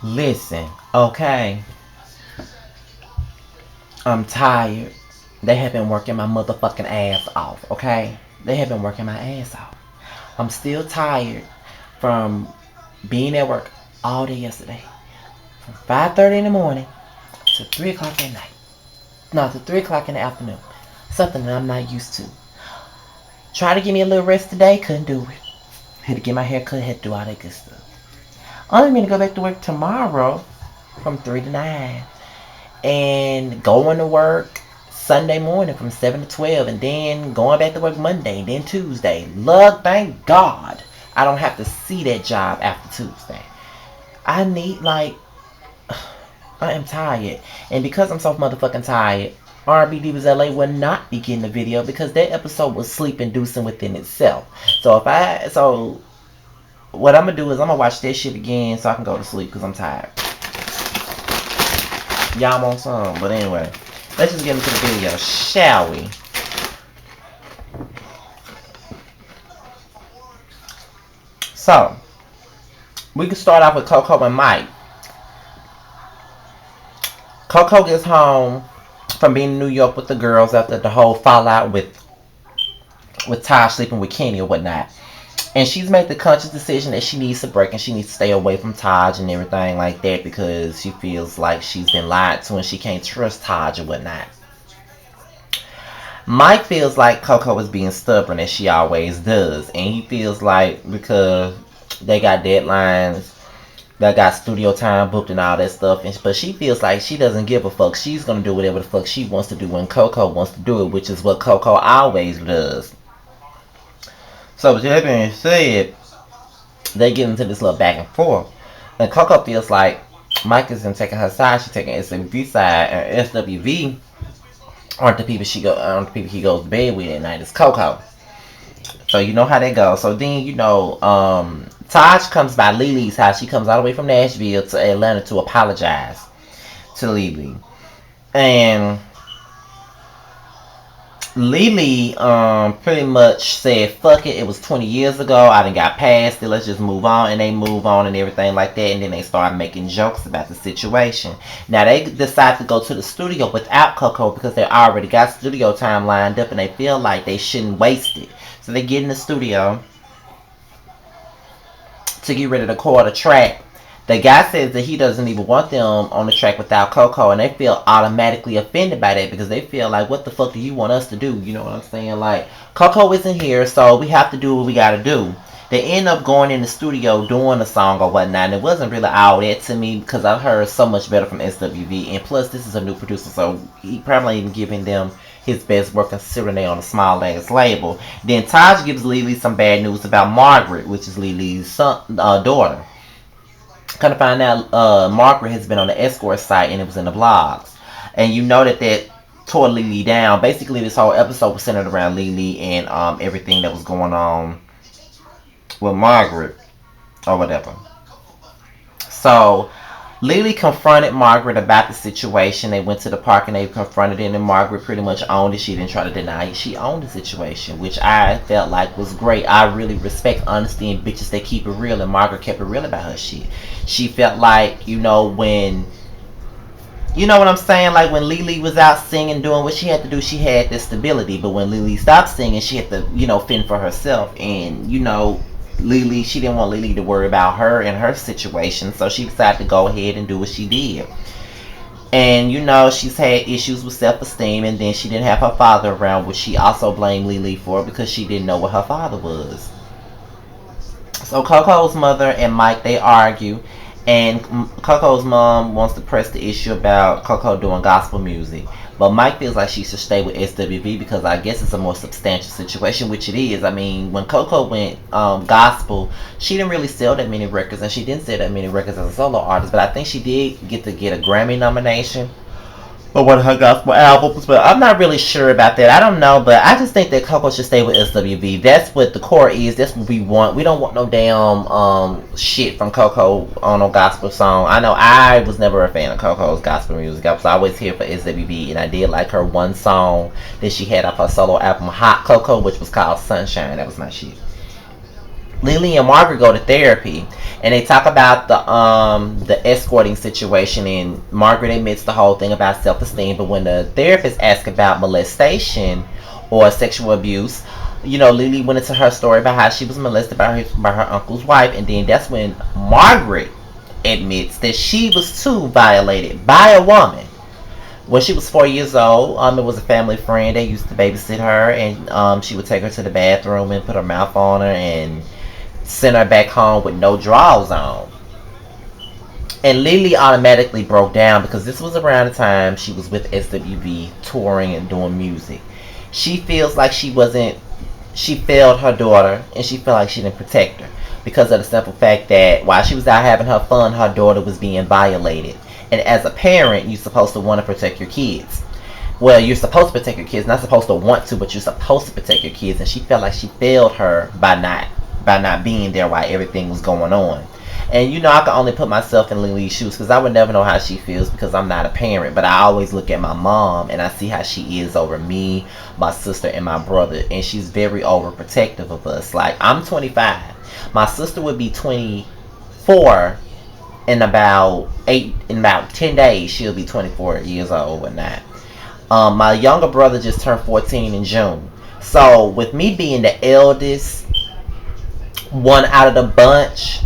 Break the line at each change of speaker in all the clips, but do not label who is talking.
Listen, okay? I'm tired. They have been working my motherfucking ass off, okay? They have been working my ass off. I'm still tired from being at work all day yesterday. From 5:30 in the morning to 3 o'clock at night. No, to 3 o'clock in the afternoon. Something that I'm not used to. Try to give me a little rest today, couldn't do it. Had to get my hair cut, had to do all that good stuff. I'm going to go back to work tomorrow from 3 to 9. And going to work Sunday morning from 7 to 12. And then going back to work Monday, then Tuesday. Lord, thank God I don't have to see that job after Tuesday. I need, like, I am tired. And because I'm so motherfucking tired, R&B Divas LA will not be getting the video because that episode was sleep inducing within itself. So what I'm gonna do is I'm gonna watch that shit again so I can go to sleep because I'm tired. Y'all want some, but anyway, let's just get into the video, shall we? So we can start off with Coco and Mike. Coco gets home from being in New York with the girls after the whole fallout with Taj sleeping with Kenny or whatnot. And she's made the conscious decision that she needs to break and she needs to stay away from Taj and everything like that because she feels like she's been lied to and she can't trust Taj or whatnot. Mike feels like Coco is being stubborn as she always does. And he feels like because they got deadlines, they got studio time booked and all that stuff. But she feels like she doesn't give a fuck. She's going to do whatever the fuck she wants to do when Coco wants to do it, which is what Coco always does. So with that being said, they get into this little back and forth. And Coco feels like Mike isn't taking her side, she's taking SWV side, and SWV aren't the people he goes to bed with at night. It's Coco. So you know how that goes. So then Taj comes by Lily's house. She comes all the way from Nashville to Atlanta to apologize to Lily. And Lily pretty much said, fuck it, it was 20 years ago, I done got past it, let's just move on. And they move on and everything like that. And then they start making jokes about the situation. Now they decide to go to the studio without Coco because they already got studio time lined up and they feel like they shouldn't waste it. So they get in the studio to get ready to record a track. The guy says that he doesn't even want them on the track without Coco, and they feel automatically offended by that because they feel like, what the fuck do you want us to do? You know what I'm saying? Like, Coco isn't here, so we have to do what we gotta do. They end up going in the studio doing a song or whatnot, and it wasn't really all that to me because I heard so much better from SWV, and plus this is a new producer, so he probably ain't giving them his best work considering they on a small ass label. Then Taj gives Lily some bad news about Margaret, which is Lily's daughter. Kind of find out Margaret has been on the escort site and it was in the blogs. And you know that tore Lily down. Basically, this whole episode was centered around Lily and everything that was going on with Margaret or whatever. So Lily confronted Margaret about the situation. They went to the park and they confronted it, and Margaret pretty much owned it. She didn't try to deny it. She owned the situation, which I felt like was great. I really respect honesty and bitches that keep it real, and Margaret kept it real about her shit. She felt like, when you know what I'm saying? Like when Lily was out singing, doing what she had to do, she had the stability. But when Lily stopped singing, she had to, fend for herself. And, Lily, she didn't want Lily to worry about her and her situation. So she decided to go ahead and do what she did. And, she's had issues with self-esteem. And then she didn't have her father around, which she also blamed Lily for because she didn't know what her father was. So Coco's mother and Mike, they argue. And Coco's mom wants to press the issue about Coco doing gospel music. But Mike feels like she should stay with SWV because I guess it's a more substantial situation, which it is. I mean, when Coco went gospel, she didn't really sell that many records, and she didn't sell that many records as a solo artist. But I think she did get a Grammy nomination for one of her gospel albums, but I'm not really sure about that. I don't know, but I just think that Coco should stay with SWV. That's what the core is. That's what we want. We don't want no damn shit from Coco on no gospel song. I know I was never a fan of Coco's gospel music. I was always here for SWV, and I did like her one song that she had off her solo album Hot Coco, which was called Sunshine. That was my shit. Lily and Margaret go to therapy, and they talk about the escorting situation. And Margaret admits the whole thing about self esteem, but when the therapist asks about molestation or sexual abuse, Lily went into her story about how she was molested by her uncle's wife, and then that's when Margaret admits that she was too violated by a woman. When she was 4 years old, it was a family friend. They used to babysit her, and she would take her to the bathroom and put her mouth on her and send her back home with no drawers on. And Lily automatically broke down because this was around the time she was with SWV touring and doing music. She feels like she failed her daughter, and she felt like she didn't protect her because of the simple fact that while she was out having her fun, her daughter was being violated. And as a parent, you're supposed to want to protect your kids. Well, you're supposed to protect your kids, not supposed to want to, but you're supposed to protect your kids. And she felt like she failed her by not being there while everything was going on. And I can only put myself in Lily's shoes because I would never know how she feels because I'm not a parent. But I always look at my mom and I see how she is over me, my sister, and my brother. And she's very overprotective of us. Like, I'm 25. My sister would be 24 in about 10 days. She'll be 24 years old or not. My younger brother just turned 14 in June. So with me being the eldest one out of the bunch,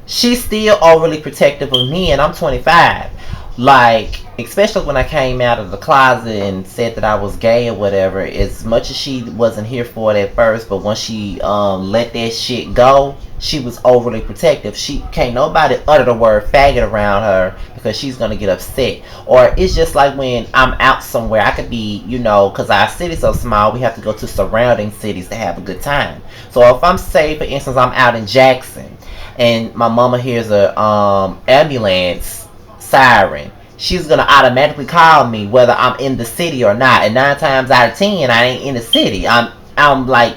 she's still overly protective of me, and I'm 25. Like, especially when I came out of the closet and said that I was gay or whatever, as much as she wasn't here for it at first, but once she let that shit go, she was overly protective. She can't nobody utter the word faggot around her because she's gonna get upset. Or it's just like when I'm out somewhere, I could be, because our city's so small, we have to go to surrounding cities to have a good time. So if I'm, say for instance, I'm out in Jackson and my mama hears a ambulance siren, she's gonna automatically call me whether I'm in the city or not. And 9 times out of 10, I ain't in the city. I'm like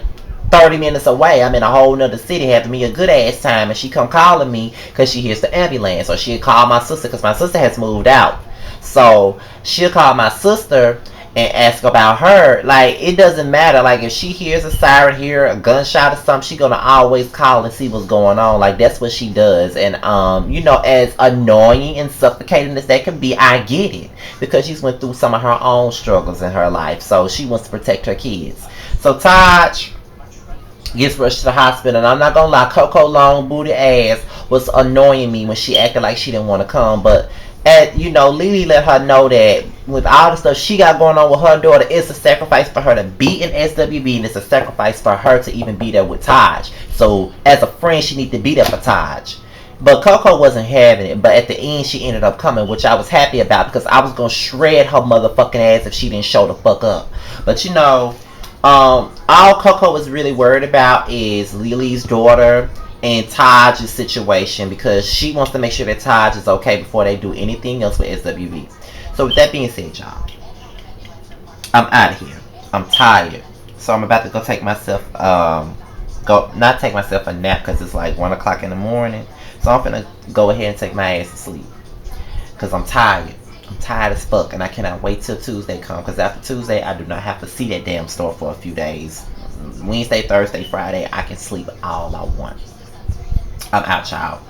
30 minutes away. I'm in a whole nother city having me a good ass time, and she come calling me because she hears the ambulance. Or she'll call my sister because my sister has moved out. So she'll call my sister and ask about her. Like, it doesn't matter. Like, if she hears a siren, hear a gunshot or something, she gonna always call and see what's going on. Like, that's what she does. And as annoying and suffocating as that can be, I get it because she's went through some of her own struggles in her life, so she wants to protect her kids. So Taj gets rushed to the hospital, and I'm not gonna lie, Coco long booty ass was annoying me when she acted like she didn't want to come. But Lily let her know that with all the stuff she got going on with her daughter, it's a sacrifice for her to be in SWV, and it's a sacrifice for her to even be there with Taj. So as a friend, she need to be there for Taj. But Coco wasn't having it. But at the end, she ended up coming, which I was happy about because I was gonna shred her motherfucking ass if she didn't show the fuck up. But all Coco was really worried about is Lily's daughter and Taj's situation because she wants to make sure that Taj is okay before they do anything else with SWV. So with that being said, y'all, I'm out of here. I'm tired. So I'm about to go take myself, not take myself a nap because it's like 1 o'clock in the morning. So I'm gonna go ahead and take my ass to sleep because I'm tired. I'm tired as fuck, and I cannot wait till Tuesday come because after Tuesday, I do not have to see that damn store for a few days. Wednesday, Thursday, Friday, I can sleep all I want. I'm out, y'all.